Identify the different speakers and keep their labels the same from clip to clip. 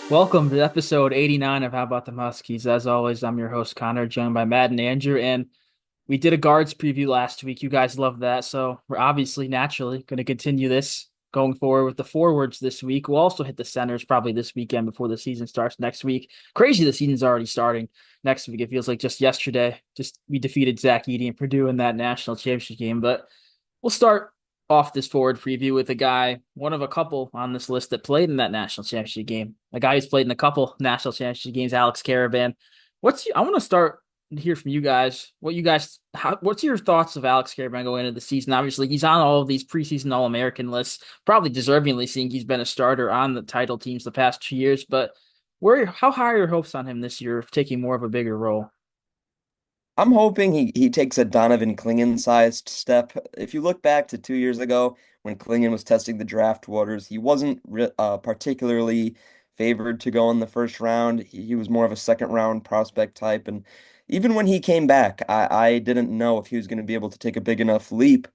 Speaker 1: Welcome to episode 89 of How About the Huskies. As always, I'm your host, Connor, joined by Matt and Andrew. And we did a guards preview last week. You guys loved that. So we're obviously naturally going to continue this going forward with the forwards this week. We'll also hit the centers probably this weekend before the season starts next week. Crazy, the season's already starting next week. It feels like just yesterday. Just we defeated Zach Edey and Purdue in that national championship game. But we'll start off this forward preview with a guy, one of a couple on this list that played in that national championship game. A guy who's played in a couple national championship games, Alex Karaban. I want to start and hear from you guys. What's your thoughts of Alex Karaban going into the season? Obviously, he's on all of these preseason All-American lists, probably deservingly seeing he's been a starter on the title teams the past 2 years. But how high are your hopes on him this year of taking more of a bigger role?
Speaker 2: I'm hoping he takes a Donovan Clingan-sized step. If you look back to 2 years ago when Clingan was testing the draft waters, he wasn't particularly favored to go in the first round. He was more of a second round prospect type. And even when he came back, I didn't know if he was going to be able to take a big enough leap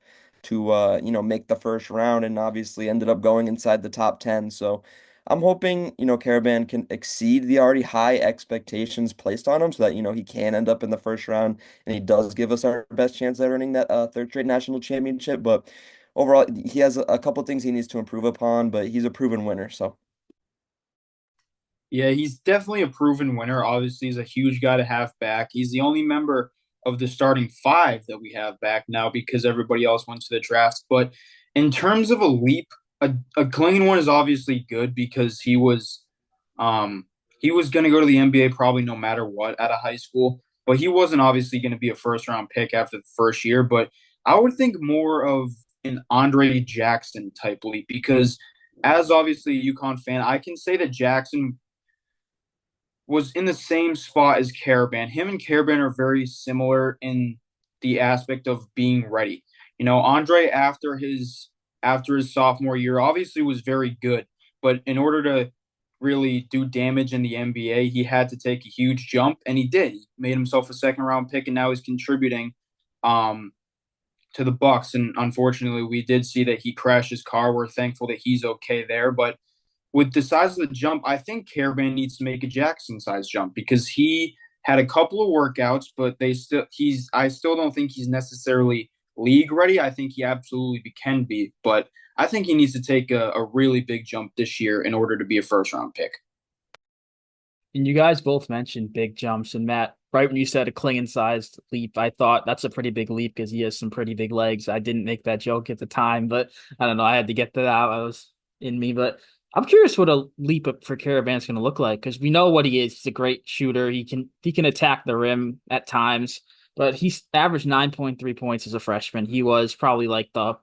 Speaker 2: to make the first round, and obviously ended up going inside the top 10. So I'm hoping, Caravan can exceed the already high expectations placed on him so that, he can end up in the first round and he does give us our best chance at earning that third straight national championship. But overall, he has a couple things he needs to improve upon, but he's a proven winner. So
Speaker 3: Yeah, he's definitely a proven winner. Obviously, he's a huge guy to have back. He's the only member of the starting five that we have back now because everybody else went to the draft. But in terms of a leap, a clean one is obviously good because um he was going to go to the NBA probably no matter what out of high school, but he wasn't obviously going to be a first round pick after the first year. But I would think more of an Andre Jackson type leap because as obviously a UConn fan, I can say that Jackson was in the same spot as Karaban. Him and Karaban are very similar in the aspect of being ready. Andre after his sophomore year obviously was very good, but in order to really do damage in the NBA, he had to take a huge jump, and he did. He made himself a second round pick, and now he's contributing um, to the Bucks. And unfortunately, we did see that he crashed his car. We're thankful that he's okay there, but with the size of the jump, I think Caravan needs to make a Jackson size jump because he had a couple of workouts, but I still don't think he's necessarily league ready. I think he absolutely can be, but I think he needs to take a really big jump this year in order to be a first round pick.
Speaker 1: And you guys both mentioned big jumps. And Matt, right when you said a Klingon sized leap, I thought that's a pretty big leap because he has some pretty big legs. I didn't make that joke at the time, but I don't know. I had to get that out. I was in me. But I'm curious what a leap up for Caravan's going to look like because we know what he is. He's a great shooter. He can attack the rim at times, but he's averaged 9.3 points as a freshman. He was probably like the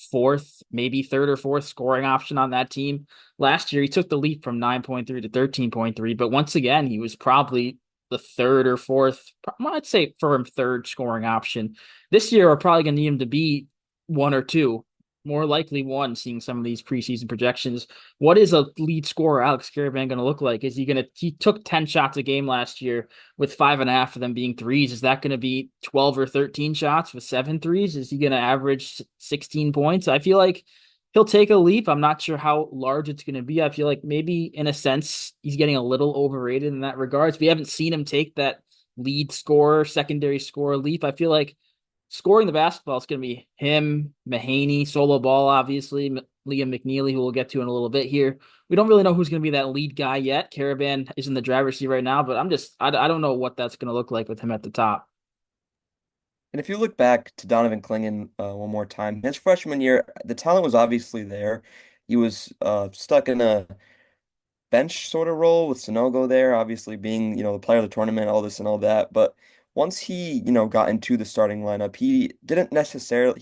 Speaker 1: fourth, maybe third or fourth scoring option on that team. Last year, he took the leap from 9.3 to 13.3, but once again, he was probably the third or fourth, I'd say firm third scoring option. This year, we're probably going to need him to be one or two, more likely one, seeing some of these preseason projections. What is a lead scorer Alex Caravan going to look like? He took 10 shots a game last year with 5.5 of them being threes. Is that going to be 12 or 13 shots with 7 threes? Is he going to average 16 points? I feel like he'll take a leap. I'm not sure how large it's going to be. I feel like maybe in a sense he's getting a little overrated in that regards. We haven't seen him take that lead scorer, secondary scorer leap. I feel like scoring the basketball is going to be him, Mahaney, solo ball, obviously, Liam McNeely, who we'll get to in a little bit here. We don't really know who's going to be that lead guy yet. Karaban is in the driver's seat right now, but I don't know what that's going to look like with him at the top.
Speaker 2: And if you look back to Donovan Clingan one more time, his freshman year, the talent was obviously there. He was stuck in a bench sort of role with Sonogo there, obviously being, the player of the tournament, all this and all that. But once he, got into the starting lineup, he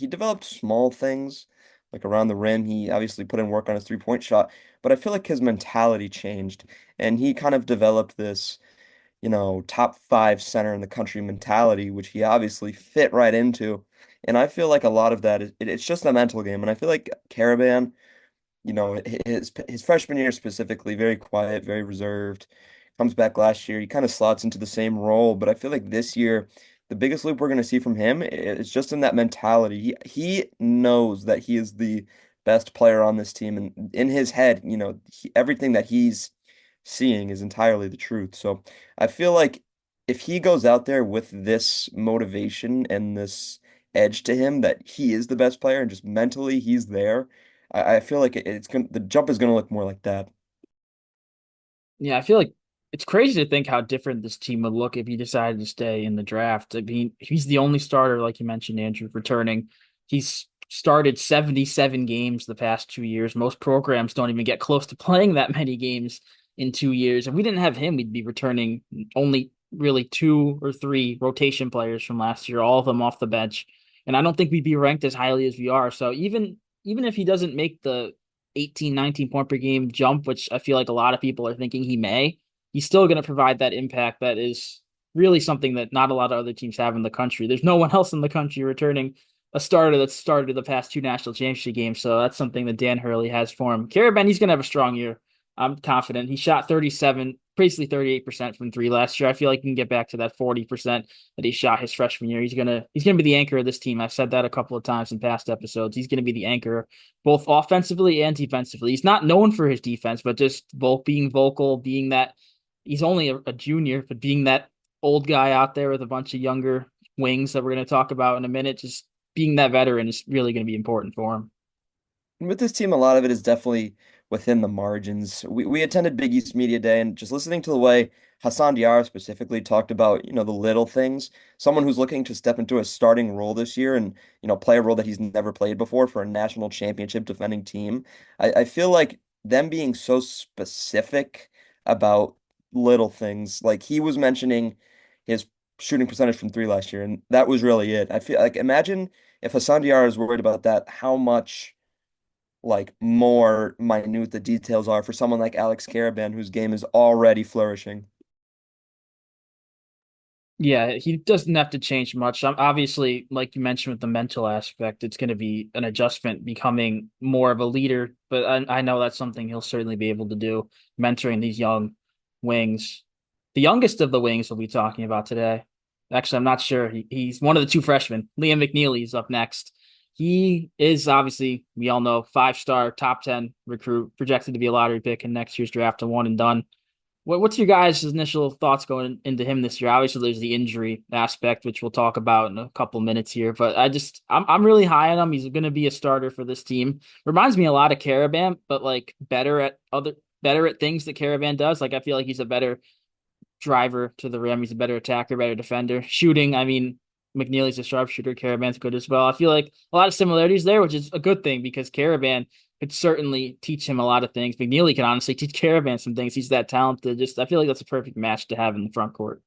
Speaker 2: developed small things like around the rim. He obviously put in work on his three-point shot, but I feel like his mentality changed and he kind of developed this, top five center in the country mentality, which he obviously fit right into. And I feel like a lot of that it's just a mental game. And I feel like Caravan, his freshman year specifically, very quiet, very reserved. Comes back last year, he kind of slots into the same role, but I feel like this year, the biggest loop we're going to see from him is just in that mentality. He knows that he is the best player on this team, and in his head, everything that he's seeing is entirely the truth. So I feel like if he goes out there with this motivation and this edge to him that he is the best player and just mentally he's there, I feel like the jump is gonna look more like that.
Speaker 1: Yeah, I feel like it's crazy to think how different this team would look if he decided to stay in the draft. I mean, he's the only starter, like you mentioned, Andrew, returning. He's started 77 games the past 2 years. Most programs don't even get close to playing that many games in 2 years. If we didn't have him, we'd be returning only really two or three rotation players from last year, all of them off the bench. And I don't think we'd be ranked as highly as we are. So even if he doesn't make the 18, 19 point per game jump, which I feel like a lot of people are thinking he may, he's still going to provide that impact that is really something that not a lot of other teams have in the country. There's no one else in the country returning a starter that's started the past two national championship games. So that's something that Dan Hurley has for him. Karaban, he's going to have a strong year. I'm confident. He shot 37, basically 38% from three last year. I feel like he can get back to that 40% that he shot his freshman year. He's gonna be the anchor of this team. I've said that a couple of times in past episodes. He's gonna be the anchor both offensively and defensively. He's not known for his defense, but just being vocal, being that he's only a junior, but being that old guy out there with a bunch of younger wings that we're going to talk about in a minute, just being that veteran is really going to be important for him.
Speaker 2: And with this team, a lot of it is definitely within the margins. We attended Big East Media Day, and just listening to the way Hassan Diarra specifically talked about, the little things. Someone who's looking to step into a starting role this year and, play a role that he's never played before for a national championship defending team. I feel like them being so specific about little things, like he was mentioning his shooting percentage from three last year, and that was really it. I feel like imagine if Hassan Diarra is worried about that, how much like more minute the details are for someone like Alex Karaban, whose game is already flourishing.
Speaker 1: Yeah, he doesn't have to change much. Obviously, like you mentioned with the mental aspect, it's going to be an adjustment becoming more of a leader, but I know that's something he'll certainly be able to do, mentoring these young wings. The youngest of the wings we'll be talking about today. Actually, I'm not sure. He's one of the two freshmen. Liam McNeely is up next. He is obviously, we all know, five-star, top 10 recruit, projected to be a lottery pick in next year's draft, a one and done. What's your guys' initial thoughts going into him this year? Obviously, there's the injury aspect, which we'll talk about in a couple minutes here. But I'm really high on him. He's going to be a starter for this team. Reminds me a lot of Karaban, but like better at things that Karaban does. Like I feel like he's a better driver to the rim. He's a better attacker, better defender. Shooting, I mean, McNeely's a sharpshooter. Caravan's good as well. I feel like a lot of similarities there, which is a good thing because Karaban could certainly teach him a lot of things. McNeely can honestly teach Caravan some things. He's that talented. Just I feel like that's a perfect match to have in the front court.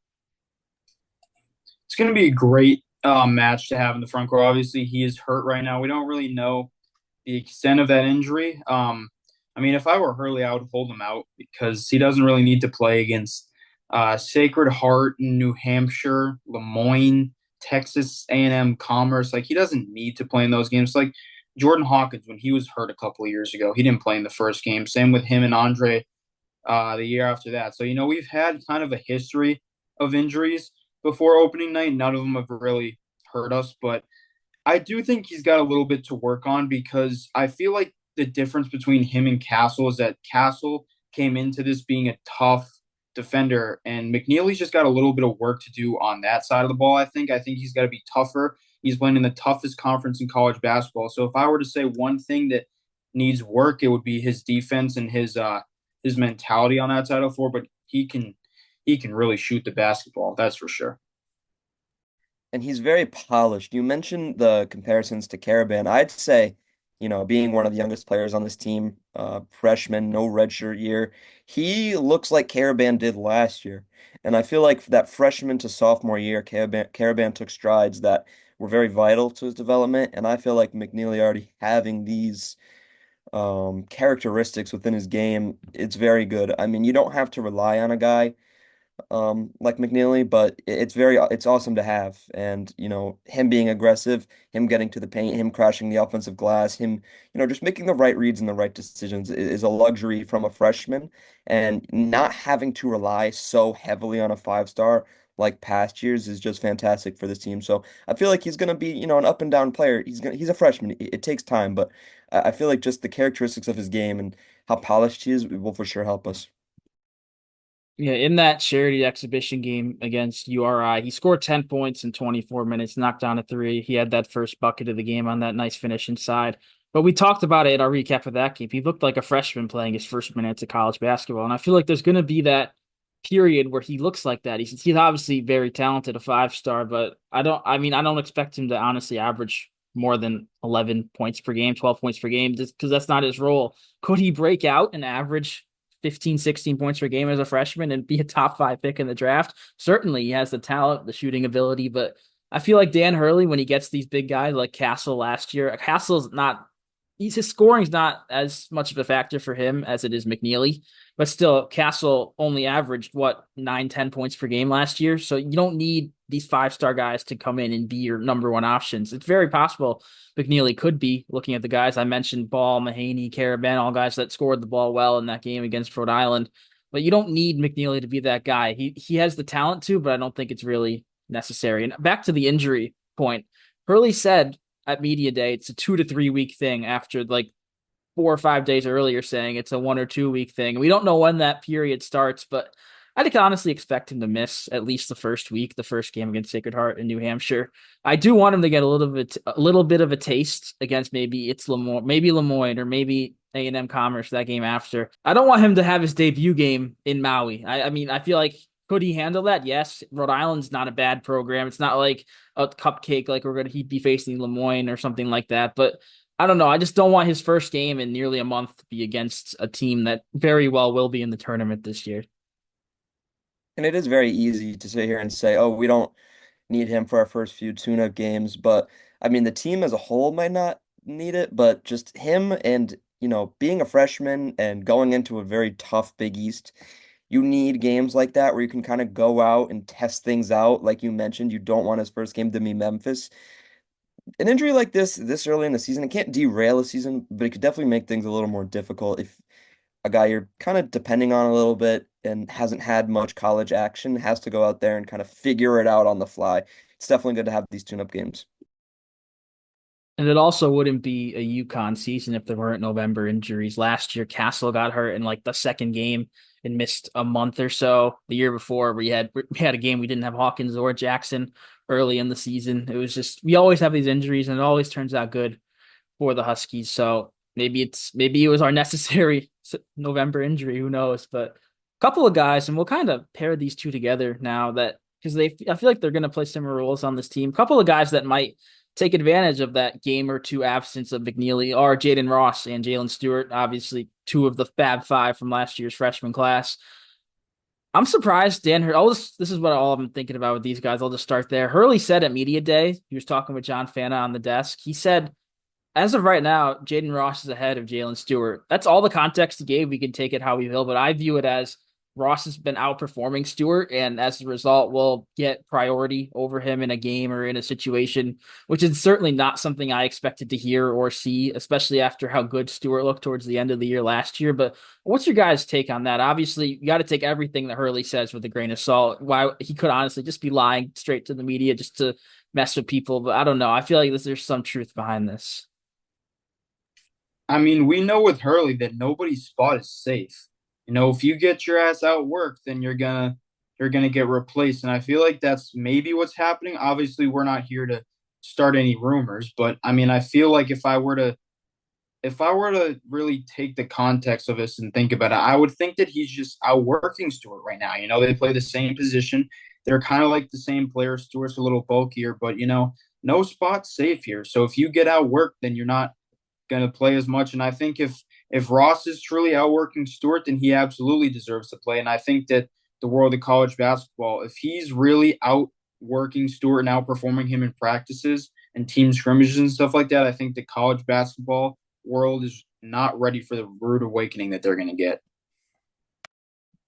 Speaker 3: It's going to be a great match to have in the front court. Obviously, he is hurt right now. We don't really know the extent of that injury. I mean, if I were Hurley, I would hold him out because he doesn't really need to play against Sacred Heart, New Hampshire, Lemoyne, Texas A&M Commerce. Like he doesn't need to play in those games. Like Jordan Hawkins, when he was hurt a couple of years ago, he didn't play in the first game. Same with him and Andre the year after that. So we've had kind of a history of injuries before opening night. None of them have really hurt us, but I do think he's got a little bit to work on because I feel like the difference between him and Castle is that Castle came into this being a tough defender, and McNeely's just got a little bit of work to do on that side of the ball. I think he's got to be tougher. He's playing in the toughest conference in college basketball. So if I were to say one thing that needs work, it would be his defense and his mentality on that side of the floor. But he can really shoot the basketball. That's for sure.
Speaker 2: And he's very polished. You mentioned the comparisons to Karaban. I'd say, being one of the youngest players on this team, freshman, no redshirt year, he looks like Karaban did last year. And I feel like that freshman to sophomore year, Karaban took strides that were very vital to his development. And I feel like McNeely already having these characteristics within his game, it's very good. I mean, you don't have to rely on a guy like McNeely, but it's awesome to have. And, him being aggressive, him getting to the paint, him crashing the offensive glass, him, just making the right reads and the right decisions is a luxury from a freshman. And not having to rely so heavily on a five-star like past years is just fantastic for this team. So I feel like he's gonna be, an up and down player. He's a freshman. It takes time, but I feel like just the characteristics of his game and how polished he is will for sure help us.
Speaker 1: Yeah, in that charity exhibition game against URI, he scored 10 points in 24 minutes, knocked down a three. He had that first bucket of the game on that nice finish inside. But we talked about it in our recap of that game. He looked like a freshman playing his first minutes of college basketball. And I feel like there's going to be that period where he looks like that. He's obviously very talented, a five-star, but I don't expect him to honestly average more than 11 points per game, 12 points per game, just because that's not his role. Could he break out and average 15, 16 points per game as a freshman and be a top five pick in the draft? Certainly he has the talent, the shooting ability, but I feel like Dan Hurley, when he gets these big guys like Castle last year, Castle's not his scoring's not as much of a factor for him as it is McNeely. But still, Castle only averaged what 9, 10 points per game last year. So you don't need these five-star guys to come in and be your number one options. It's very possible McNeely could be, looking at the guys I mentioned, Ball, Mahaney, Karaban, all guys that scored the ball well in that game against Rhode Island. But you don't need McNeely to be that guy. He has the talent to, but I don't think it's really necessary. And back to the injury point, Hurley said at media day it's a 2 to 3 week thing after like 4 or 5 days earlier saying it's a 1 or 2 week thing. We don't know when that period starts, but I could honestly expect him to miss at least the first week, the first game against Sacred Heart in New Hampshire. I do want him to get a little bit of a taste against maybe it's Lemoyne, maybe Lemoyne, or maybe A&M Commerce that game after. I don't want him to have his debut game in Maui. I mean, I feel like could he handle that? Yes. Rhode Island's not a bad program. It's not like a cupcake like he'd be facing Lemoyne or something like that. But I don't know. I just don't want his first game in nearly a month to be against a team that very well will be in the tournament this year.
Speaker 2: And it is very easy to sit here and say, oh, we don't need him for our first few tune-up games. But I mean, the team as a whole might not need it, but just him and, being a freshman and going into a very tough Big East, you need games like that where you can kind of go out and test things out. Like you mentioned, you don't want his first game to be Memphis. An injury like this early in the season, it can't derail a season, but it could definitely make things a little more difficult if a guy you're kind of depending on a little bit and hasn't had much college action has to go out there and kind of figure it out on the fly. It's definitely good to have these tune-up games.
Speaker 1: And it also wouldn't be a UConn season if there weren't November injuries. Last year, Castle got hurt in like the second game and missed a month or so. The year before, we had a game we didn't have Hawkins or Jackson early in the season. It was just we always have these injuries, and it always turns out good for the Huskies. So maybe it was our necessary November injury. Who knows? But a couple of guys, and we'll kind of pair these two together now that because I feel like they're going to play similar roles on this team. A couple of guys that might take advantage of that game or two absence of McNeely are Jayden Ross and Jaylin Stewart, obviously two of the Fab Five from last year's freshman class. I'm surprised Dan Hurley. This is what all I'm thinking about with these guys. I'll just start there. Hurley said at media day, he was talking with John Fana on the desk. He said as of right now, Jayden Ross is ahead of Jaylin Stewart. That's all the context he gave. We can take it how we will, but I view it as Ross has been outperforming Stewart, and as a result, will get priority over him in a game or in a situation, which is certainly not something I expected to hear or see, especially after how good Stewart looked towards the end of the year last year. But what's your guys' take on that? Obviously, you got to take everything that Hurley says with a grain of salt. Why he could honestly just be lying straight to the media just to mess with people, but I don't know. I feel like there's some truth behind this.
Speaker 3: I mean, we know with Hurley that nobody's spot is safe. If you get your ass out work, then you're gonna get replaced. And I feel like that's maybe what's happening. Obviously, we're not here to start any rumors, but I mean, I feel like if I were to really take the context of this and think about it, I would think that he's just outworking Stewart right now. They play the same position. They're kind of like the same player. Stewart's a little bulkier, but no spot's safe here. So if you get outworked, then you're not going to play as much. And I think if Ross is truly outworking Stewart, then he absolutely deserves to play. And I think that the world of college basketball, if he's really outworking Stewart and outperforming him in practices and team scrimmages and stuff like that, I think the college basketball world is not ready for the rude awakening that they're going to get.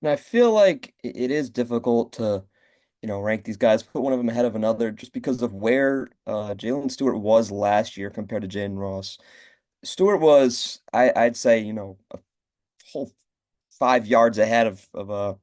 Speaker 2: And I feel like it is difficult to, rank these guys, put one of them ahead of another just because of where Jaylin Stewart was last year compared to Jayden Ross. Stewart was, I'd say, a whole 5 yards ahead of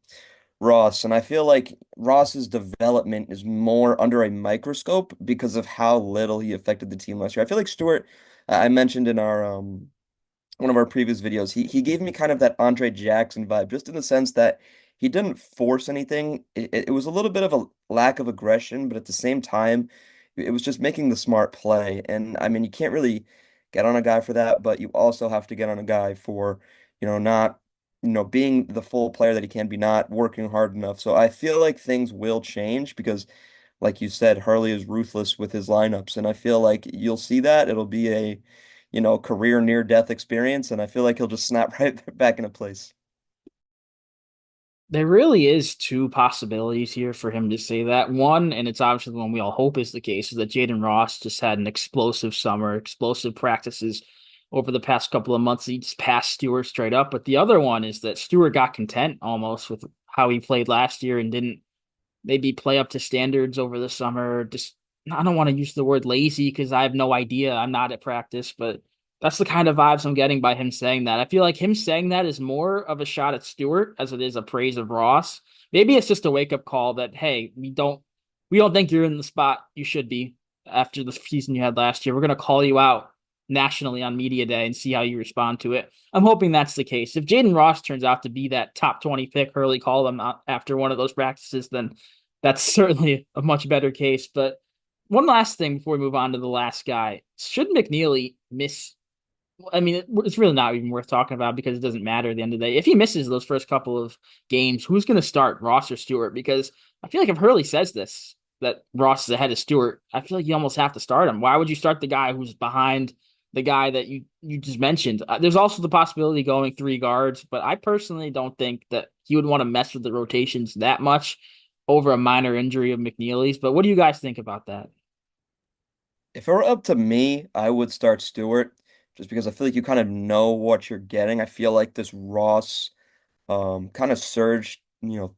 Speaker 2: Ross, and I feel like Ross's development is more under a microscope because of how little he affected the team last year. I feel like Stewart, I mentioned in our one of our previous videos, he gave me kind of that Andre Jackson vibe, just in the sense that he didn't force anything. It was a little bit of a lack of aggression, but at the same time, it was just making the smart play. And I mean, you can't really get on a guy for that, but you also have to get on a guy for, not, being the full player that he can be, not working hard enough. So I feel like things will change because, like you said, Hurley is ruthless with his lineups, and I feel like you'll see that. It'll be a, career near death experience, and I feel like he'll just snap right back into place.
Speaker 1: There really is two possibilities here for him to say that. One, and it's obviously the one we all hope is the case, is that Jayden Ross just had an explosive summer, explosive practices over the past couple of months. He just passed Stewart straight up. But the other one is that Stewart got content almost with how he played last year and didn't maybe play up to standards over the summer. Just I don't want to use the word lazy because I have no idea. I'm not at practice, but that's the kind of vibes I'm getting by him saying that. I feel like him saying that is more of a shot at Stewart as it is a praise of Ross. Maybe it's just a wake up call that hey, we don't think you're in the spot you should be after the season you had last year. We're gonna call you out nationally on media day and see how you respond to it. I'm hoping that's the case. If Jayden Ross turns out to be that top 20 pick Hurley called him out after one of those practices, then that's certainly a much better case. But one last thing before we move on to the last guy. Should McNeely miss? I mean, it's really not even worth talking about because it doesn't matter at the end of the day. If he misses those first couple of games, who's going to start, Ross or Stewart? Because I feel like if Hurley says this, that Ross is ahead of Stewart, I feel like you almost have to start him. Why would you start the guy who's behind the guy that you just mentioned? There's also the possibility going three guards, but I personally don't think that he would want to mess with the rotations that much over a minor injury of McNeely's. But what do you guys think about that?
Speaker 2: If it were up to me, I would start Stewart just because I feel like you kind of know what you're getting. I feel like this Ross kind of surge,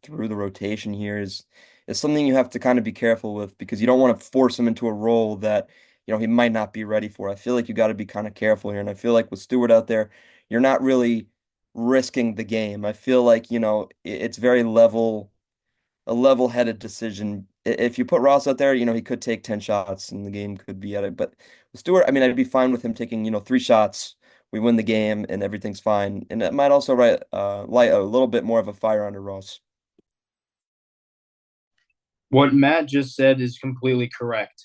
Speaker 2: through the rotation here is something you have to kind of be careful with because you don't want to force him into a role that, he might not be ready for. I feel like you got to be kind of careful here. And I feel like with Stewart out there, you're not really risking the game. I feel like, it's very a level-headed decision. If you put Ross out there, he could take 10 shots and the game could be at it. But with Stewart, I mean, I'd be fine with him taking, three shots. We win the game and everything's fine. And it might also light a little bit more of a fire under Ross.
Speaker 3: What Matt just said is completely correct.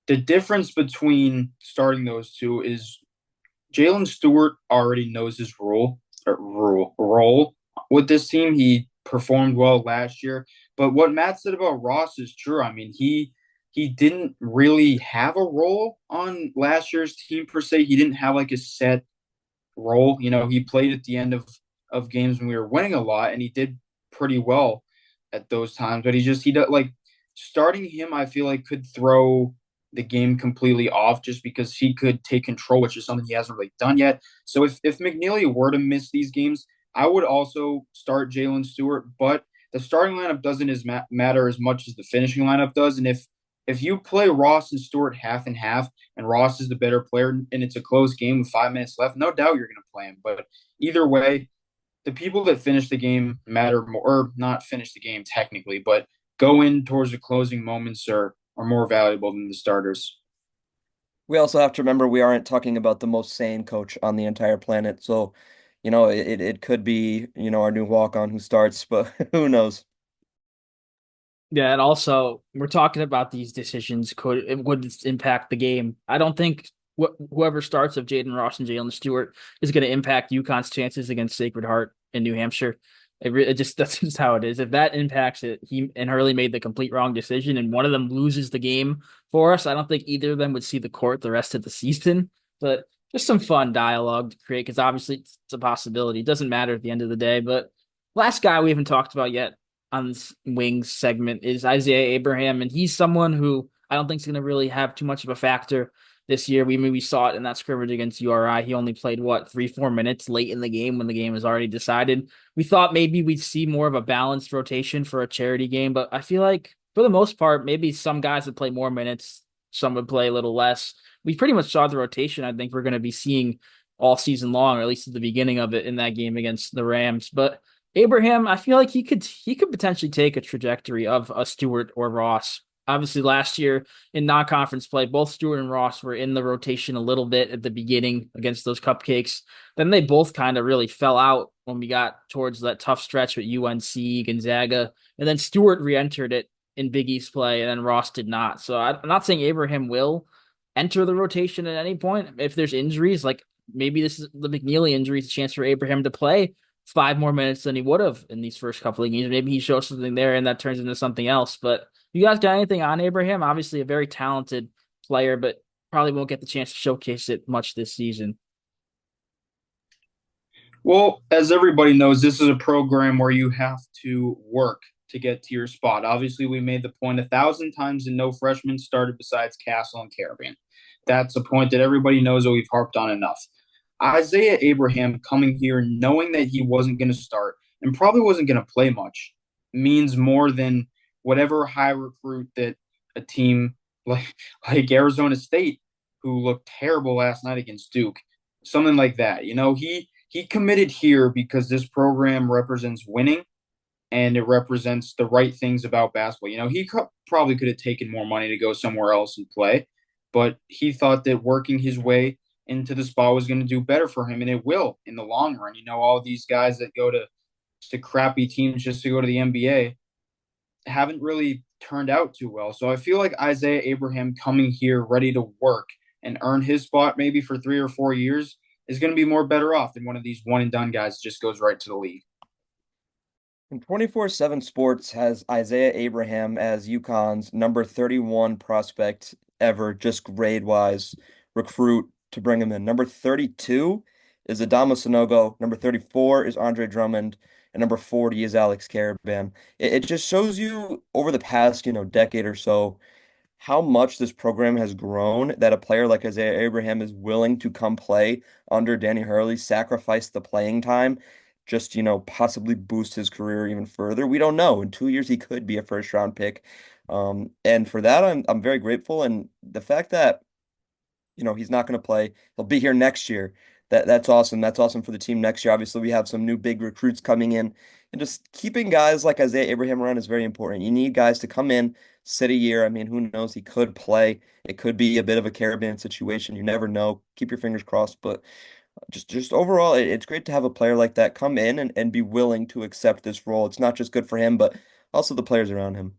Speaker 3: The difference between starting those two is Jaylin Stewart already knows his role with this team. He performed well last year, but what Matt said about Ross is true. I mean, he didn't really have a role on last year's team per se. He didn't have like a set role. He played at the end of games when we were winning a lot, and he did pretty well at those times. But he does like starting him. I feel like could throw the game completely off just because he could take control, which is something he hasn't really done yet. So if McNeely were to miss these games, I would also start Jaylin Stewart, but the starting lineup doesn't matter as much as the finishing lineup does. And if you play Ross and Stewart half and half, and Ross is the better player, and it's a close game with 5 minutes left, no doubt you're going to play him. But either way, the people that finish the game matter more, or not finish the game technically, but go in towards the closing moments are more valuable than the starters.
Speaker 2: We also have to remember we aren't talking about the most sane coach on the entire planet. So, it could be, our new walk-on who starts, but who knows?
Speaker 1: Yeah, and also we're talking about these decisions would impact the game. I don't think whoever starts of Jayden Ross and Jaylin Stewart is going to impact UConn's chances against Sacred Heart in New Hampshire. It just that's just how it is. If that impacts it, he and Hurley made the complete wrong decision, and one of them loses the game for us. I don't think either of them would see the court the rest of the season. But just some fun dialogue to create because obviously it's a possibility. It doesn't matter at the end of the day. But last guy we haven't talked about yet on this wings segment is Isaiah Abraham, and he's someone who I don't think is going to really have too much of a factor this year. We maybe saw it in that scrimmage against URI. He only played 3-4 minutes late in the game when the game was already decided. We thought maybe we'd see more of a balanced rotation for a charity game, but I feel like for the most part, maybe some guys would play more minutes, some would play a little less. We pretty much saw the rotation I think we're going to be seeing all season long, or at least at the beginning of it in that game against the Rams. But Abraham, I feel like he could potentially take a trajectory of a Stewart or Ross Obviously, last year in non-conference play, both Stewart and Ross were in the rotation a little bit at the beginning against those cupcakes. Then they both kind of really fell out when we got towards that tough stretch with UNC, Gonzaga, and then Stewart re-entered it in Big East play, and then Ross did not. So I'm not saying Abraham will enter the rotation at any point if there's injuries. Like maybe this is the McNeely injury, is a chance for Abraham to play 5 more minutes than he would have in these first couple of games. Maybe he shows something there, and that turns into something else, but. You guys got anything on Abraham? Obviously, a very talented player, but probably won't get the chance to showcase it much this season.
Speaker 3: Well, as everybody knows, this is a program where you have to work to get to your spot. Obviously, we made the point 1,000 times and no freshmen started besides Castle and Karaban. That's a point that everybody knows that we've harped on enough. Isaiah Abraham coming here knowing that he wasn't going to start and probably wasn't going to play much means more than whatever high recruit that a team like Arizona State, who looked terrible last night against Duke, something like that. He committed here because this program represents winning and it represents the right things about basketball. Probably could have taken more money to go somewhere else and play, but he thought that working his way into the spot was going to do better for him, and it will in the long run. All these guys that go to crappy teams just to go to the NBA haven't really turned out too well. So I feel like Isaiah Abraham coming here ready to work and earn his spot maybe for 3 or 4 years is going to be more better off than one of these one and done guys that just goes right to the league.
Speaker 2: And 24/7 Sports has Isaiah Abraham as UConn's number 31 prospect ever, just grade-wise, recruit to bring him in. Number 32 is Adama Sanogo. Number 34 is Andre Drummond. And number 40 is Alex Karaban. It just shows you over the past, decade or so, how much this program has grown that a player like Isaiah Abraham is willing to come play under Danny Hurley, sacrifice the playing time, just, possibly boost his career even further. We don't know. In 2 years, he could be a first round pick. And for that, I'm very grateful. And the fact that, he's not going to play, he'll be here next year. That's awesome. That's awesome for the team next year. Obviously, we have some new big recruits coming in, and just keeping guys like Isaiah Abraham around is very important. You need guys to come in, sit a year. I mean, who knows? He could play. It could be a bit of a Karaban situation. You never know. Keep your fingers crossed. But just overall, it's great to have a player like that come in and be willing to accept this role. It's not just good for him, but also the players around him.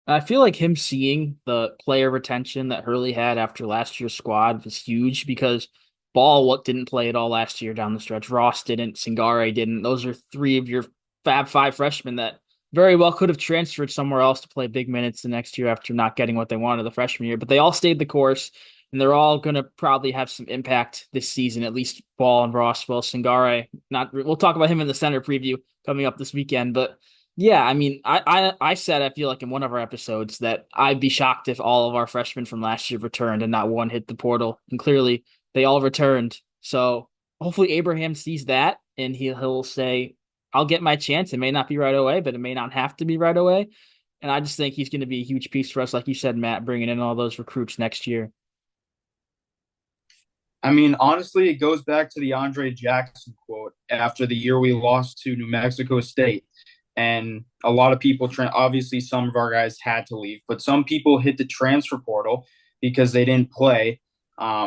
Speaker 1: I feel like him seeing the player retention that Hurley had after last year's squad was huge because Ball didn't play at all last year down the stretch. Ross didn't. Singare didn't. Those are three of your Fab Five freshmen that very well could have transferred somewhere else to play big minutes the next year after not getting what they wanted the freshman year. But they all stayed the course, and they're all going to probably have some impact this season, at least Ball and Ross. Well, Singare, not. We'll talk about him in the center preview coming up this weekend, but. Yeah, I mean, I said I feel like in one of our episodes that I'd be shocked if all of our freshmen from last year returned and not one hit the portal. And clearly they all returned. So hopefully Abraham sees that and he'll say, I'll get my chance. It may not be right away, but it may not have to be right away. And I just think he's going to be a huge piece for us, like you said, Matt, bringing in all those recruits next year.
Speaker 3: I mean, honestly, it goes back to the Andre Jackson quote after the year we lost to New Mexico State. And a lot of people, obviously, some of our guys had to leave, but some people hit the transfer portal because they didn't play. I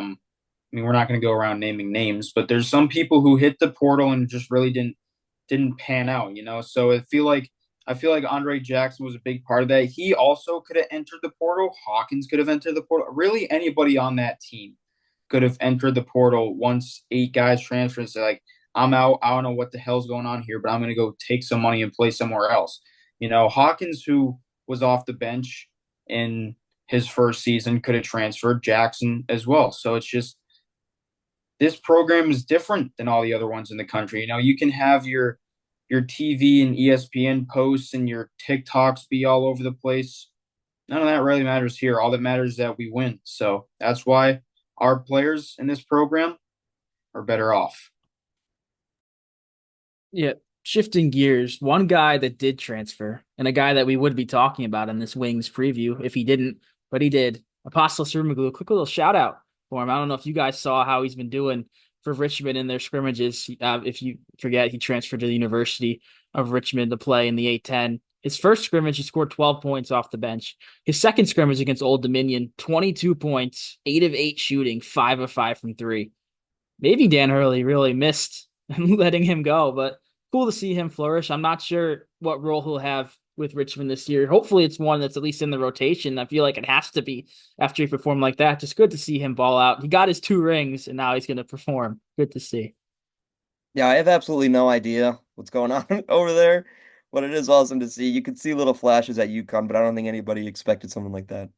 Speaker 3: mean, we're not going to go around naming names, but there's some people who hit the portal and just really didn't pan out. So I feel like Andre Jackson was a big part of that. He also could have entered the portal. Hawkins could have entered the portal. Really, anybody on that team could have entered the portal once 8 guys transferred. So like, I'm out. I don't know what the hell's going on here, but I'm going to go take some money and play somewhere else. Hawkins, who was off the bench in his first season, could have transferred. Jackson as well. So it's just this program is different than all the other ones in the country. You can have your TV and ESPN posts and your TikToks be all over the place. None of that really matters here. All that matters is that we win. So that's why our players in this program are better off.
Speaker 1: Yeah, shifting gears, one guy that did transfer and a guy that we would be talking about in this Wings preview if he didn't, but he did. Apostle Surmaglu, quick little shout out for him. I don't know if you guys saw how he's been doing for Richmond in their scrimmages. If you forget, he transferred to the University of Richmond to play in the A-10. His first scrimmage, he scored 12 points off the bench. His second scrimmage against Old Dominion, 22 points, 8 of 8 shooting, 5 of 5 from three. Maybe Dan Hurley really missed letting him go, but cool to see him flourish. I'm not sure what role he'll have with Richmond this year. Hopefully, it's one that's at least in the rotation. I feel like it has to be after he performed like that. Just good to see him ball out. He got his 2 rings, and now he's going to perform. Good to see.
Speaker 2: Yeah, I have absolutely no idea what's going on over there, but it is awesome to see. You could see little flashes at UConn, but I don't think anybody expected something like that.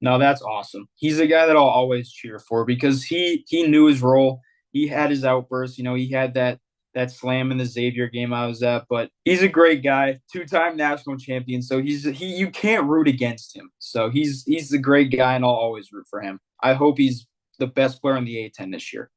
Speaker 3: No, that's awesome. He's a guy that I'll always cheer for because he knew his role. He had his outbursts. He had that slam in the Xavier game I was at. But he's a great guy, 2-time national champion. So he you can't root against him. So he's a great guy, and I'll always root for him. I hope he's the best player in the A10 this year.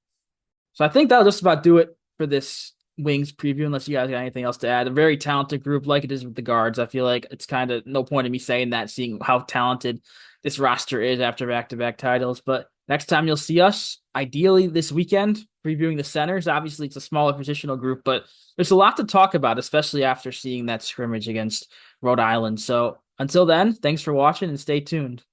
Speaker 1: So I think that'll just about do it for this Wings preview, unless you guys got anything else to add. A very talented group, like it is with the guards. I feel like it's kind of no point in me saying that, seeing how talented this roster is after back-to-back titles. But next time you'll see us, ideally this weekend, previewing the centers. Obviously, it's a smaller positional group, but there's a lot to talk about, especially after seeing that scrimmage against Rhode Island. So until then, thanks for watching and stay tuned.